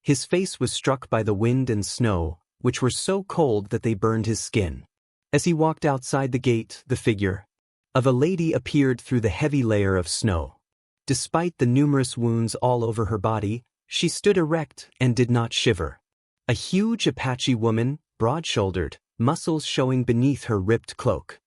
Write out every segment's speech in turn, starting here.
His face was struck by the wind and snow, which were so cold that they burned his skin. As he walked outside the gate, the figure of a lady appeared through the heavy layer of snow. Despite the numerous wounds all over her body, she stood erect and did not shiver. A huge Apache woman, broad-shouldered, muscles showing beneath her ripped cloak.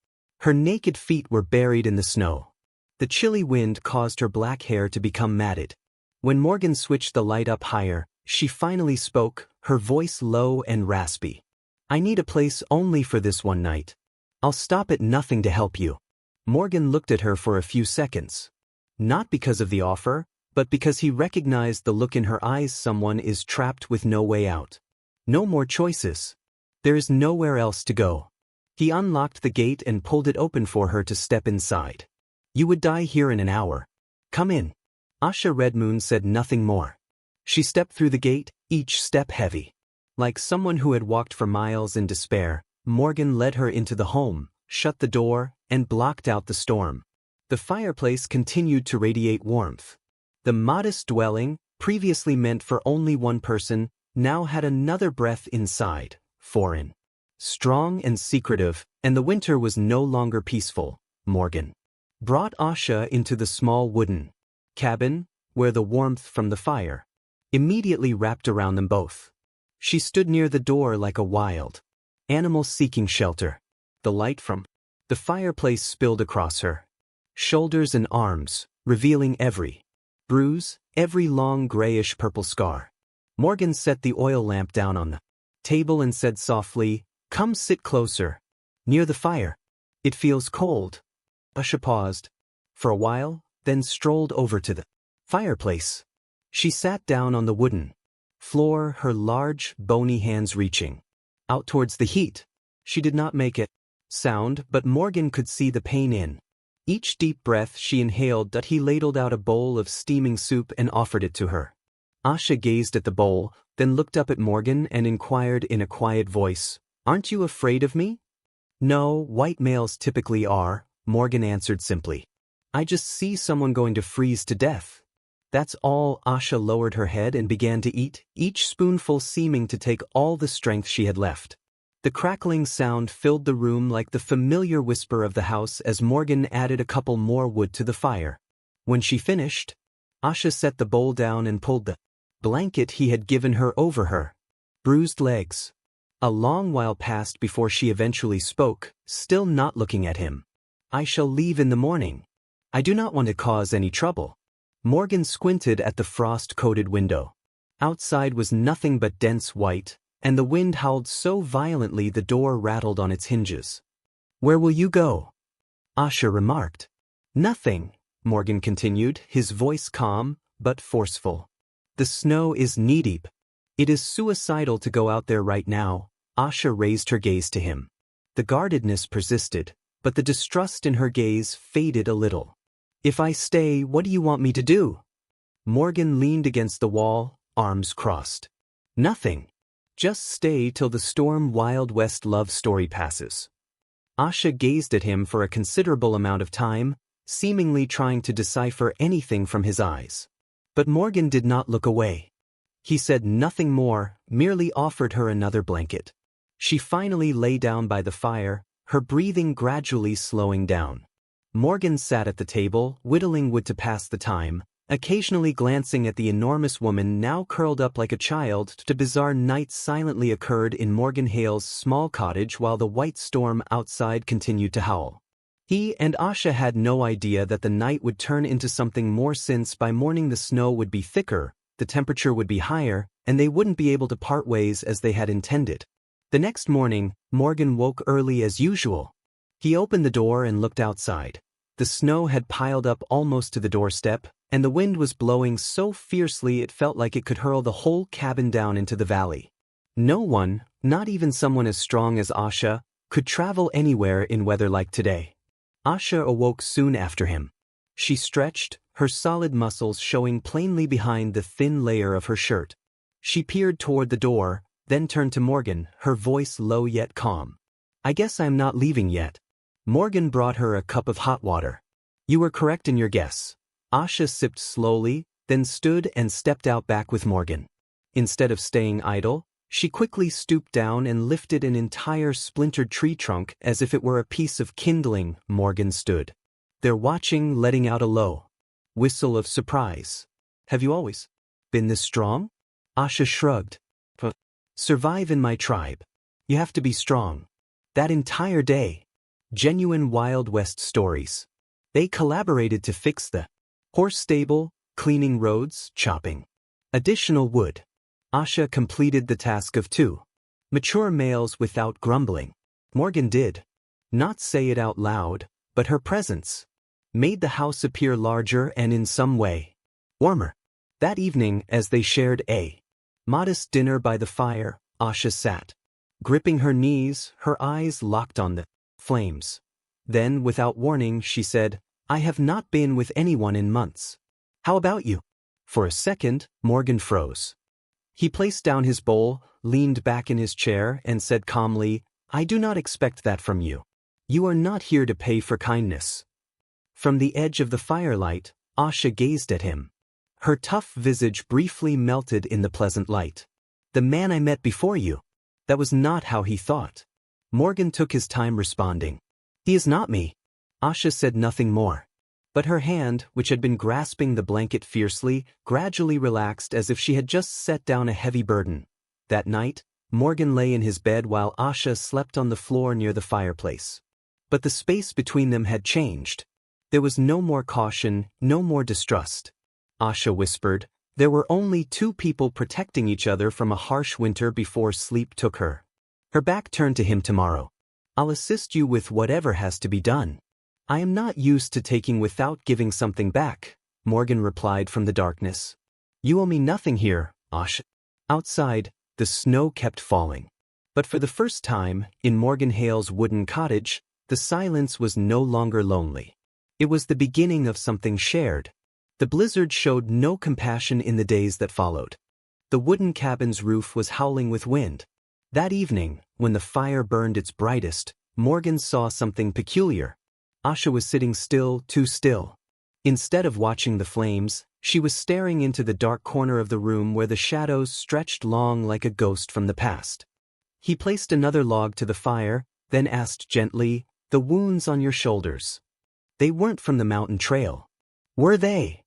Her naked feet were buried in the snow. The chilly wind caused her black hair to become matted. When Morgan switched the light up higher, she finally spoke, her voice low and raspy. "I need a place only for this one night. I'll stop at nothing to help you." Morgan looked at her for a few seconds. Not because of the offer, but because he recognized the look in her eyes. Someone is trapped with no way out. No more choices. There is nowhere else to go. He unlocked the gate and pulled it open for her to step inside. "You would die here in an hour. Come in." Asha Redmoon said nothing more. She stepped through the gate, each step heavy. Like someone who had walked for miles in despair, Morgan led her into the home, shut the door, and blocked out the storm. The fireplace continued to radiate warmth. The modest dwelling, previously meant for only one person, now had another breath inside, foreign, strong and secretive, and the winter was no longer peaceful. Morgan brought Asha into the small wooden cabin, where the warmth from the fire immediately wrapped around them both. She stood near the door like a wild animal seeking shelter. The light from the fireplace spilled across her shoulders and arms, revealing every bruise, every long grayish-purple scar. Morgan set the oil lamp down on the table and said softly, "Come sit closer, near the fire. It feels cold." Asha paused for a while, then strolled over to the fireplace. She sat down on the wooden floor, her large, bony hands reaching out towards the heat. She did not make a sound, but Morgan could see the pain in each deep breath she inhaled. That he ladled out a bowl of steaming soup and offered it to her. Asha gazed at the bowl, then looked up at Morgan and inquired in a quiet voice, "Aren't you afraid of me?" "No, white males typically are," Morgan answered simply. "I just see someone going to freeze to death. That's all." Asha lowered her head and began to eat, each spoonful seeming to take all the strength she had left. The crackling sound filled the room like the familiar whisper of the house as Morgan added a couple more wood to the fire. When she finished, Asha set the bowl down and pulled the blanket he had given her over her bruised legs. A long while passed before she eventually spoke, still not looking at him. "I shall leave in the morning. I do not want to cause any trouble." Morgan squinted at the frost-coated window. Outside was nothing but dense white, and the wind howled so violently the door rattled on its hinges. "Where will you go?" Asha remarked. "Nothing," Morgan continued, his voice calm, but forceful. "The snow is knee-deep. It is suicidal to go out there right now." Asha raised her gaze to him. The guardedness persisted, but the distrust in her gaze faded a little. "If I stay, what do you want me to do?" Morgan leaned against the wall, arms crossed. "Nothing. Just stay till the storm Wild West love story passes." Asha gazed at him for a considerable amount of time, seemingly trying to decipher anything from his eyes. But Morgan did not look away. He said nothing more, merely offered her another blanket. She finally lay down by the fire, her breathing gradually slowing down. Morgan sat at the table, whittling wood to pass the time, occasionally glancing at the enormous woman now curled up like a child. The bizarre night silently occurred in Morgan Hale's small cottage while the white storm outside continued to howl. He and Asha had no idea that the night would turn into something more, since by morning the snow would be thicker, the temperature would be higher, and they wouldn't be able to part ways as they had intended. The next morning, Morgan woke early as usual. He opened the door and looked outside. The snow had piled up almost to the doorstep, and the wind was blowing so fiercely it felt like it could hurl the whole cabin down into the valley. No one, not even someone as strong as Asha, could travel anywhere in weather like today. Asha awoke soon after him. She stretched, her solid muscles showing plainly behind the thin layer of her shirt. She peered toward the door, then turned to Morgan, her voice low yet calm. "I guess I'm not leaving yet." Morgan brought her a cup of hot water. "You were correct in your guess." Asha sipped slowly, then stood and stepped out back with Morgan. Instead of staying idle, she quickly stooped down and lifted an entire splintered tree trunk as if it were a piece of kindling. Morgan stood there watching, letting out a low whistle of surprise. Have you always been this strong? Asha shrugged. Survive in my tribe. You have to be strong. That entire day. Genuine Wild West stories. They collaborated to fix the horse stable, cleaning roads, chopping additional wood. Asha completed the task of 2 mature males without grumbling. Morgan did not say it out loud, but her presence made the house appear larger and in some way warmer. That evening, as they shared a modest dinner by the fire, Asha sat, gripping her knees, her eyes locked on the flames. Then, without warning, she said, I have not been with anyone in months. How about you? For a second, Morgan froze. He placed down his bowl, leaned back in his chair, and said calmly, I do not expect that from you. You are not here to pay for kindness. From the edge of the firelight, Asha gazed at him. Her tough visage briefly melted in the pleasant light. The man I met before you. That was not how he thought. Morgan took his time responding. He is not me. Asha said nothing more. But her hand, which had been grasping the blanket fiercely, gradually relaxed as if she had just set down a heavy burden. That night, Morgan lay in his bed while Asha slept on the floor near the fireplace. But the space between them had changed. There was no more caution, no more distrust. Asha whispered, there were only 2 people protecting each other from a harsh winter before sleep took her. Her back turned to him tomorrow. I'll assist you with whatever has to be done. I am not used to taking without giving something back, Morgan replied from the darkness. You owe me nothing here, Asha. Outside, the snow kept falling. But for the first time, in Morgan Hale's wooden cottage, the silence was no longer lonely. It was the beginning of something shared. The blizzard showed no compassion in the days that followed. The wooden cabin's roof was howling with wind. That evening, when the fire burned its brightest, Morgan saw something peculiar. Asha was sitting still, too still. Instead of watching the flames, she was staring into the dark corner of the room where the shadows stretched long like a ghost from the past. He placed another log to the fire, then asked gently, the wounds on your shoulders. They weren't from the mountain trail. Were they?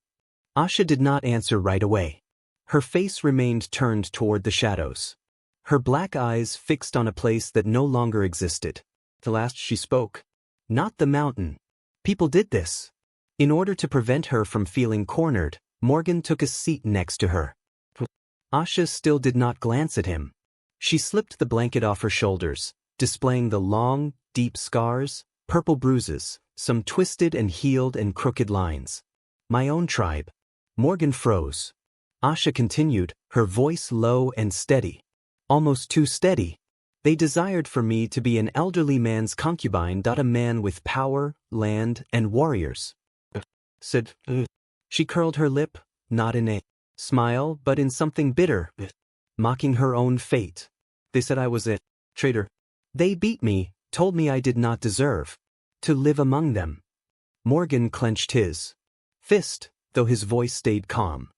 Asha did not answer right away. Her face remained turned toward the shadows. Her black eyes fixed on a place that no longer existed. The last she spoke. Not the mountain. People did this. In order to prevent her from feeling cornered, Morgan took a seat next to her. Asha still did not glance at him. She slipped the blanket off her shoulders, displaying the long, deep scars, purple bruises, some twisted and healed and crooked lines. My own tribe. Morgan froze. Asha continued, her voice low and steady. Almost too steady. They desired for me to be an elderly man's concubine, a man with power, land, and warriors. Said, She curled her lip, not in a smile, but in something bitter, mocking her own fate. They said I was a traitor. They beat me, told me I did not deserve to live among them. Morgan clenched his fist, though his voice stayed calm.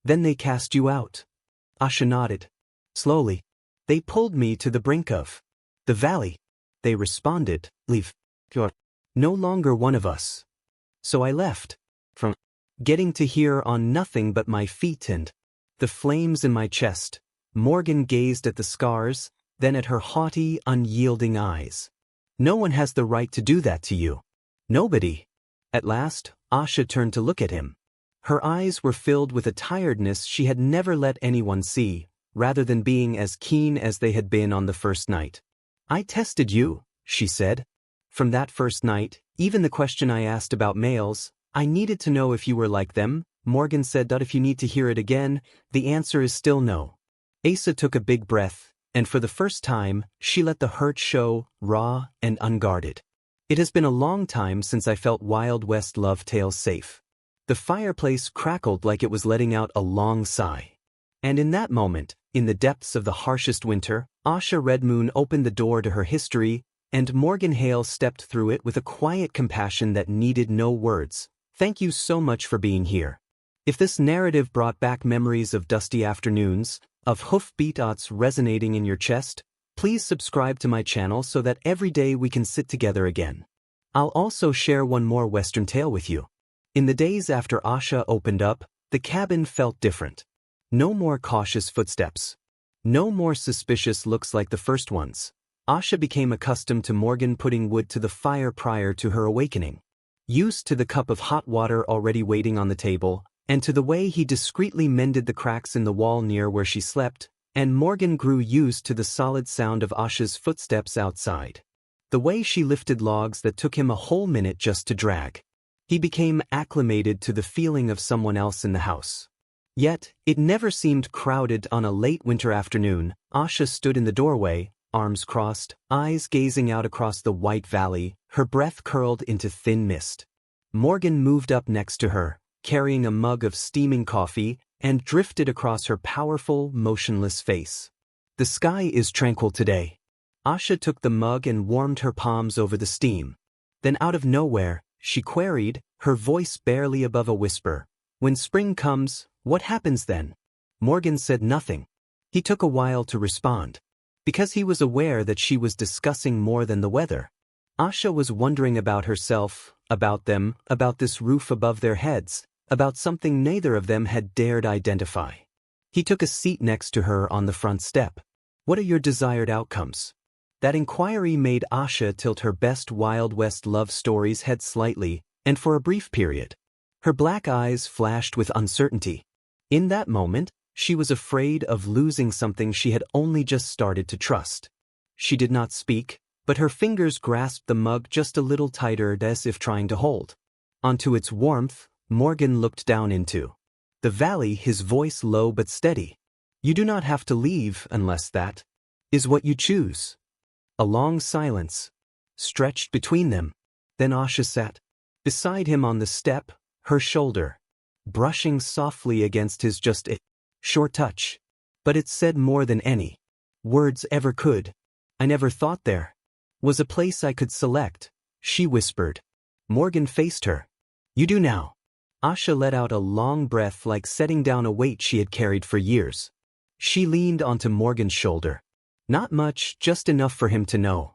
Then they cast you out. Asha nodded. Slowly. They pulled me to the brink of the valley. They responded, leave. You're no longer one of us. So I left. From getting to here on nothing but my feet and the flames in my chest. Morgan gazed at the scars, then at her haughty, unyielding eyes. No one has the right to do that to you. Nobody. At last, Asha turned to look at him. Her eyes were filled with a tiredness she had never let anyone see, rather than being as keen as they had been on the first night. I tested you, she said. From that first night, even the question I asked about males, I needed to know if you were like them. Morgan said that if you need to hear it again, the answer is still no. Asa took a big breath, and for the first time, she let the hurt show, raw and unguarded. It has been a long time since I felt Wild West love tales safe. The fireplace crackled like it was letting out a long sigh. And in that moment, in the depths of the harshest winter, Asha Redmoon opened the door to her history, and Morgan Hale stepped through it with a quiet compassion that needed no words. Thank you so much for being here. If this narrative brought back memories of dusty afternoons, of hoofbeats resonating in your chest, please subscribe to my channel so that every day we can sit together again. I'll also share one more Western tale with you. In the days after Asha opened up, the cabin felt different. No more cautious footsteps. No more suspicious looks like the first ones. Asha became accustomed to Morgan putting wood to the fire prior to her awakening. Used to the cup of hot water already waiting on the table, and to the way he discreetly mended the cracks in the wall near where she slept, and Morgan grew used to the solid sound of Asha's footsteps outside. The way she lifted logs that took him a whole minute just to drag. He became acclimated to the feeling of someone else in the house. Yet, it never seemed crowded. On a late winter afternoon, Asha stood in the doorway, arms crossed, eyes gazing out across the white valley, her breath curled into thin mist. Morgan moved up next to her, carrying a mug of steaming coffee, and drifted across her powerful, motionless face. The sky is tranquil today. Asha took the mug and warmed her palms over the steam. Then out of nowhere, she queried, her voice barely above a whisper, "When spring comes, what happens then?" Morgan said nothing. He took a while to respond. Because he was aware that she was discussing more than the weather. Asha was wondering about herself, about them, about this roof above their heads, about something neither of them had dared identify. He took a seat next to her on the front step. "What are your desired outcomes?" That inquiry made Asha tilt her best Wild West love stories head slightly, and for a brief period. Her black eyes flashed with uncertainty. In that moment, she was afraid of losing something she had only just started to trust. She did not speak, but her fingers grasped the mug just a little tighter as if trying to hold onto its warmth. Morgan looked down into the valley, his voice low but steady. "You do not have to leave unless that is what you choose." A long silence stretched between them. Then Asha sat beside him on the step, her shoulder brushing softly against his. Just a short touch. But it said more than any words ever could. "I never thought there was a place I could select," she whispered. Morgan faced her. "You do now." Asha let out a long breath, like setting down a weight she had carried for years. She leaned onto Morgan's shoulder. Not much, just enough for him to know.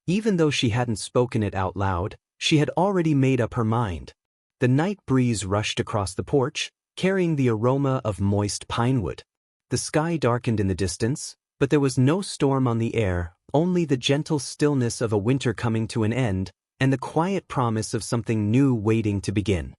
Even though she hadn't spoken it out loud, she had already made up her mind. The night breeze rushed across the porch, carrying the aroma of moist pinewood. The sky darkened in the distance, but there was no storm on the air, only the gentle stillness of a winter coming to an end, and the quiet promise of something new waiting to begin.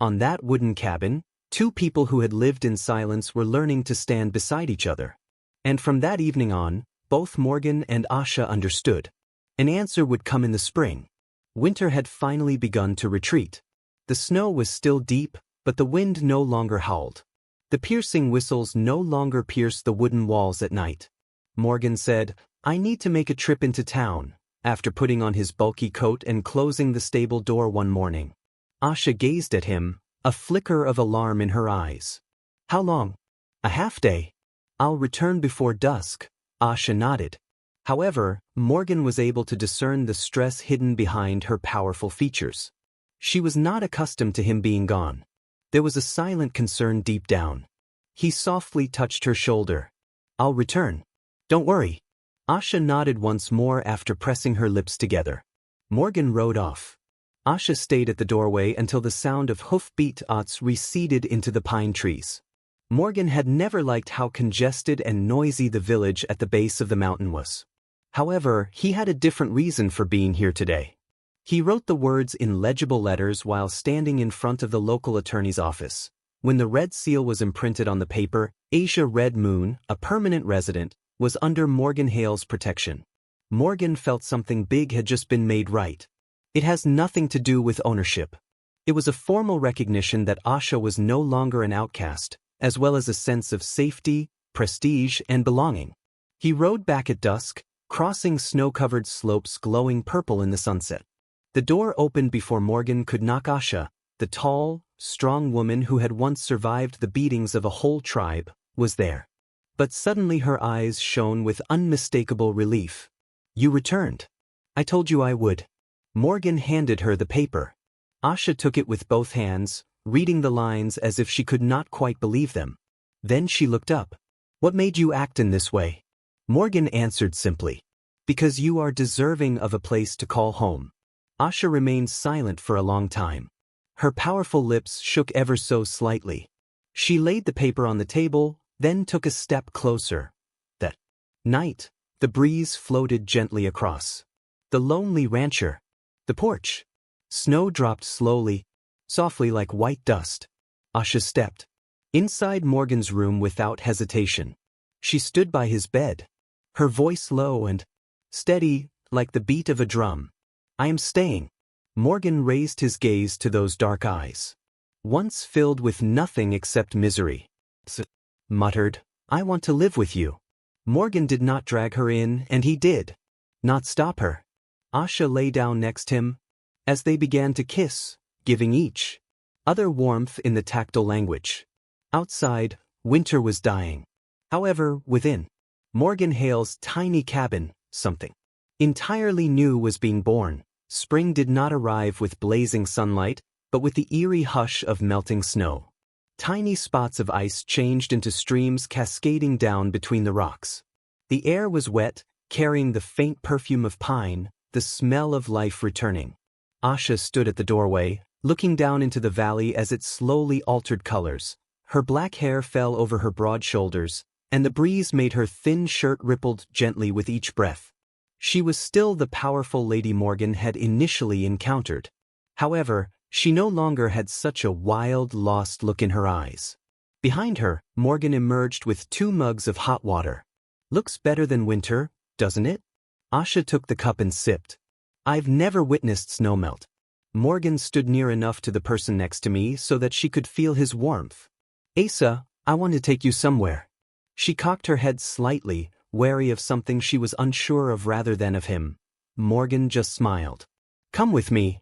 On that wooden cabin, two people who had lived in silence were learning to stand beside each other. And from that evening on, both Morgan and Asha understood. An answer would come in the spring. Winter had finally begun to retreat. The snow was still deep, but the wind no longer howled. The piercing whistles no longer pierced the wooden walls at night. Morgan said, "I need to make a trip into town," after putting on his bulky coat and closing the stable door one morning. Asha gazed at him, a flicker of alarm in her eyes. "How long?" "A half day. I'll return before dusk," Asha nodded. However, Morgan was able to discern the stress hidden behind her powerful features. She was not accustomed to him being gone. There was a silent concern deep down. He softly touched her shoulder. "I'll return. Don't worry." Asha nodded once more after pressing her lips together. Morgan rode off. Asha stayed at the doorway until the sound of hoofbeats receded into the pine trees. Morgan had never liked how congested and noisy the village at the base of the mountain was. However, he had a different reason for being here today. He wrote the words in legible letters while standing in front of the local attorney's office. When the red seal was imprinted on the paper, Asia Red Moon, a permanent resident, was under Morgan Hale's protection. Morgan felt something big had just been made right. It has nothing to do with ownership. It was a formal recognition that Asha was no longer an outcast, as well as a sense of safety, prestige, and belonging. He rode back at dusk, crossing snow-covered slopes glowing purple in the sunset. The door opened before Morgan could knock. Asha, the tall, strong woman who had once survived the beatings of a whole tribe, was there. But suddenly her eyes shone with unmistakable relief. "You returned. I told you I would." Morgan handed her the paper. Asha took it with both hands, reading the lines as if she could not quite believe them. Then she looked up. "What made you act in this way?" Morgan answered simply. "Because you are deserving of a place to call home." Asha remained silent for a long time. Her powerful lips shook ever so slightly. She laid the paper on the table, then took a step closer. That night, the breeze floated gently across the lonely rancher. The porch. Snow dropped slowly, softly like white dust. Asha stepped inside Morgan's room without hesitation. She stood by his bed, her voice low and steady like the beat of a drum. "I am staying." Morgan raised his gaze to those dark eyes, once filled with nothing except misery. Muttered, "I want to live with you." Morgan did not drag her in, and he did not stop her. Asha lay down next him as they began to kiss, giving each other warmth in the tactile language. Outside, winter was dying. However, within Morgan Hale's tiny cabin, something entirely new was being born. Spring did not arrive with blazing sunlight, but with the eerie hush of melting snow. Tiny spots of ice changed into streams cascading down between the rocks. The air was wet, carrying the faint perfume of pine, the smell of life returning. Asha stood at the doorway, looking down into the valley as it slowly altered colors. Her black hair fell over her broad shoulders, and the breeze made her thin shirt rippled gently with each breath. She was still the powerful Lady Morgan had initially encountered. However, she no longer had such a wild, lost look in her eyes. Behind her, Morgan emerged with 2 mugs of hot water. "Looks better than winter, doesn't it?" Asha took the cup and sipped. "I've never witnessed snowmelt." Morgan stood near enough to the person next to me so that she could feel his warmth. "Asa, I want to take you somewhere." She cocked her head slightly, wary of something she was unsure of rather than of him. Morgan just smiled. "Come with me."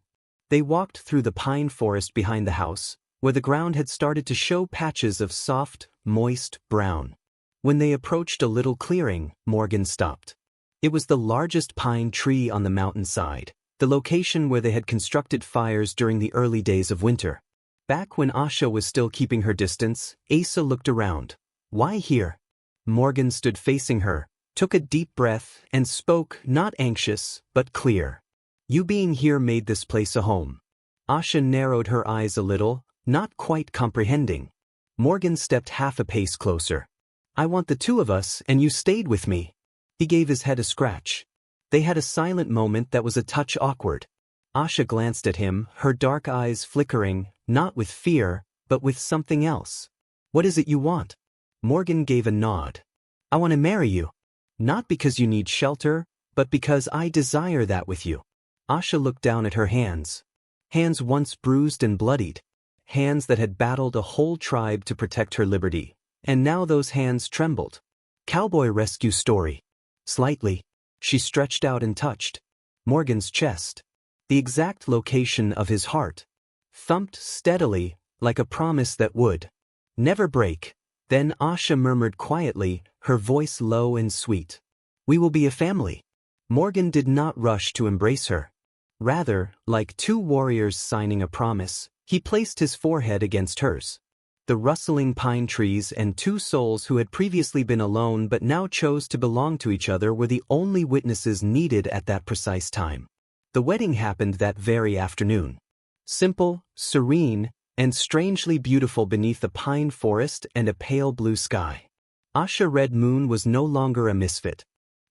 They walked through the pine forest behind the house, where the ground had started to show patches of soft, moist brown. When they approached a little clearing, Morgan stopped. It was the largest pine tree on the mountainside, the location where they had constructed fires during the early days of winter. Back when Asha was still keeping her distance, Asa looked around. "Why here?" Morgan stood facing her, took a deep breath, and spoke, not anxious, but clear. "You being here made this place a home." Asha narrowed her eyes a little, not quite comprehending. Morgan stepped half a pace closer. "I want the 2 of us, and you stayed with me." He gave his head a scratch. They had a silent moment that was a touch awkward. Asha glanced at him, her dark eyes flickering, not with fear, but with something else. "What is it you want?" Morgan gave a nod. "I want to marry you. Not because you need shelter, but because I desire that with you." Asha looked down at her hands. Hands once bruised and bloodied. Hands that had battled a whole tribe to protect her liberty. And now those hands trembled. Cowboy rescue story. Slightly, she stretched out and touched Morgan's chest. The exact location of his heart. Thumped steadily, like a promise that would never break. Then Asha murmured quietly, her voice low and sweet. "We will be a family." Morgan did not rush to embrace her. Rather, like 2 warriors signing a promise, he placed his forehead against hers. The rustling pine trees and 2 souls who had previously been alone but now chose to belong to each other were the only witnesses needed at that precise time. The wedding happened that very afternoon. Simple, serene, and strangely beautiful beneath a pine forest and a pale blue sky. Asha Red Moon was no longer a misfit.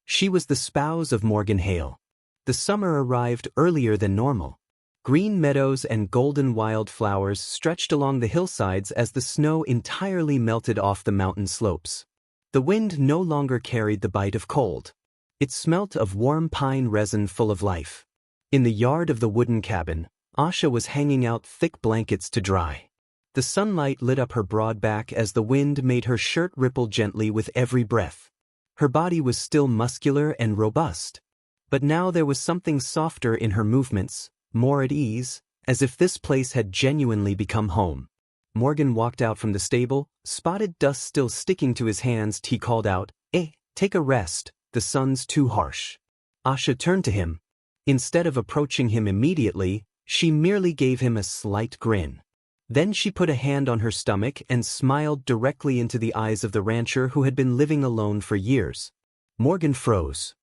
She was the spouse of Morgan Hale. The summer arrived earlier than normal. Green meadows and golden wildflowers stretched along the hillsides as the snow entirely melted off the mountain slopes. The wind no longer carried the bite of cold. It smelt of warm pine resin full of life. In the yard of the wooden cabin, Asha was hanging out thick blankets to dry. The sunlight lit up her broad back as the wind made her shirt ripple gently with every breath. Her body was still muscular and robust. But now there was something softer in her movements, more at ease, as if this place had genuinely become home. Morgan walked out from the stable, spotted dust still sticking to his hands. He called out, take a rest, the sun's too harsh." Asha turned to him. Instead of approaching him immediately, she merely gave him a slight grin. Then she put a hand on her stomach and smiled directly into the eyes of the rancher who had been living alone for years. Morgan froze.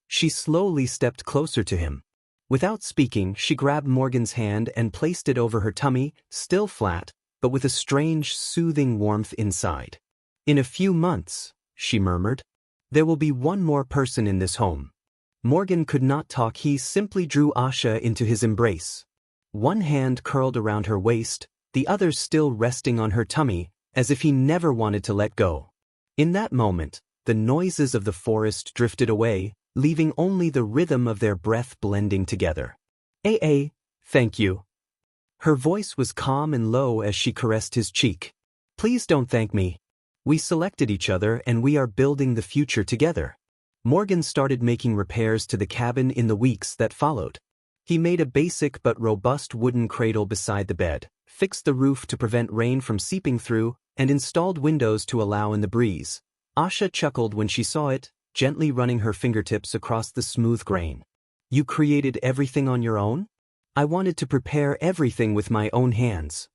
She slowly stepped closer to him. Without speaking, she grabbed Morgan's hand and placed it over her tummy, still flat, but with a strange, soothing warmth inside. "In a few months," she murmured, "there will be one more person in this home." Morgan could not talk. He simply drew Asha into his embrace. One hand curled around her waist, the other still resting on her tummy, as if he never wanted to let go. In that moment, the noises of the forest drifted away, leaving only the rhythm of their breath blending together. Thank you." Her voice was calm and low as she caressed his cheek. "Please don't thank me. We selected each other and we are building the future together." Morgan started making repairs to the cabin in the weeks that followed. He made a basic but robust wooden cradle beside the bed, fixed the roof to prevent rain from seeping through, and installed windows to allow in the breeze. Asha chuckled when she saw it, gently running her fingertips across the smooth grain. "You created everything on your own?" "I wanted to prepare everything with my own hands."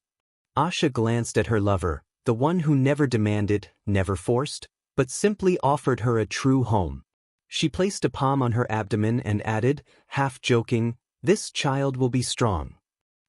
Asha glanced at her lover, the one who never demanded, never forced, but simply offered her a true home. She placed a palm on her abdomen and added, half joking, "This child will be strong."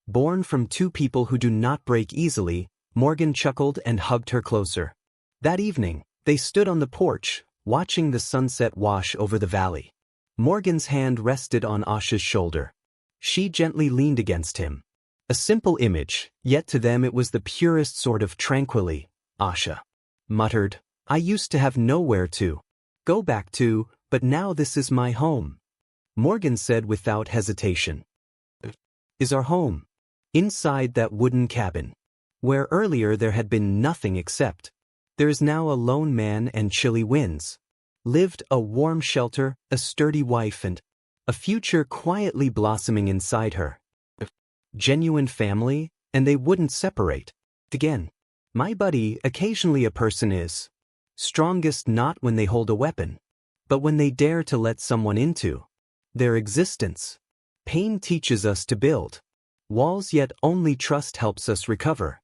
Born from two people who do not break easily, Morgan chuckled and hugged her closer. That evening, they stood on the porch, watching the sunset wash over the valley. Morgan's hand rested on Asha's shoulder. She gently leaned against him. A simple image, yet to them it was the purest sort of tranquility. Asha muttered, "I used to have nowhere to go back to, but now this is my home." Morgan said without hesitation, "Is our home inside that wooden cabin, where earlier there had been nothing except. There is now a lone man and chilly winds. Lived a warm shelter, a sturdy wife and a future quietly blossoming inside her. Genuine family, and they wouldn't separate again. My buddy, occasionally a person is strongest not when they hold a weapon, but when they dare to let someone into their existence. Pain teaches us to build walls, yet only trust helps us recover.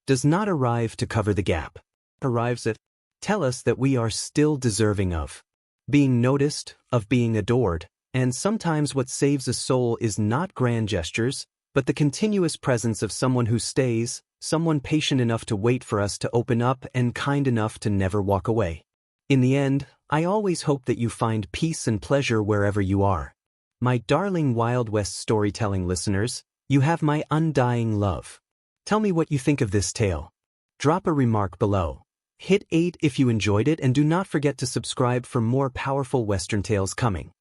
Does not arrive to cover the gap. Arrives at tell us that we are still deserving of being noticed, of being adored, and sometimes what saves a soul is not grand gestures, but the continuous presence of someone who stays, someone patient enough to wait for us to open up and kind enough to never walk away. In the end, I always hope that you find peace and pleasure wherever you are. My darling Wild West storytelling listeners, you have my undying love. Tell me what you think of this tale. Drop a remark below. Hit 8 if you enjoyed it, and do not forget to subscribe for more powerful Western tales coming.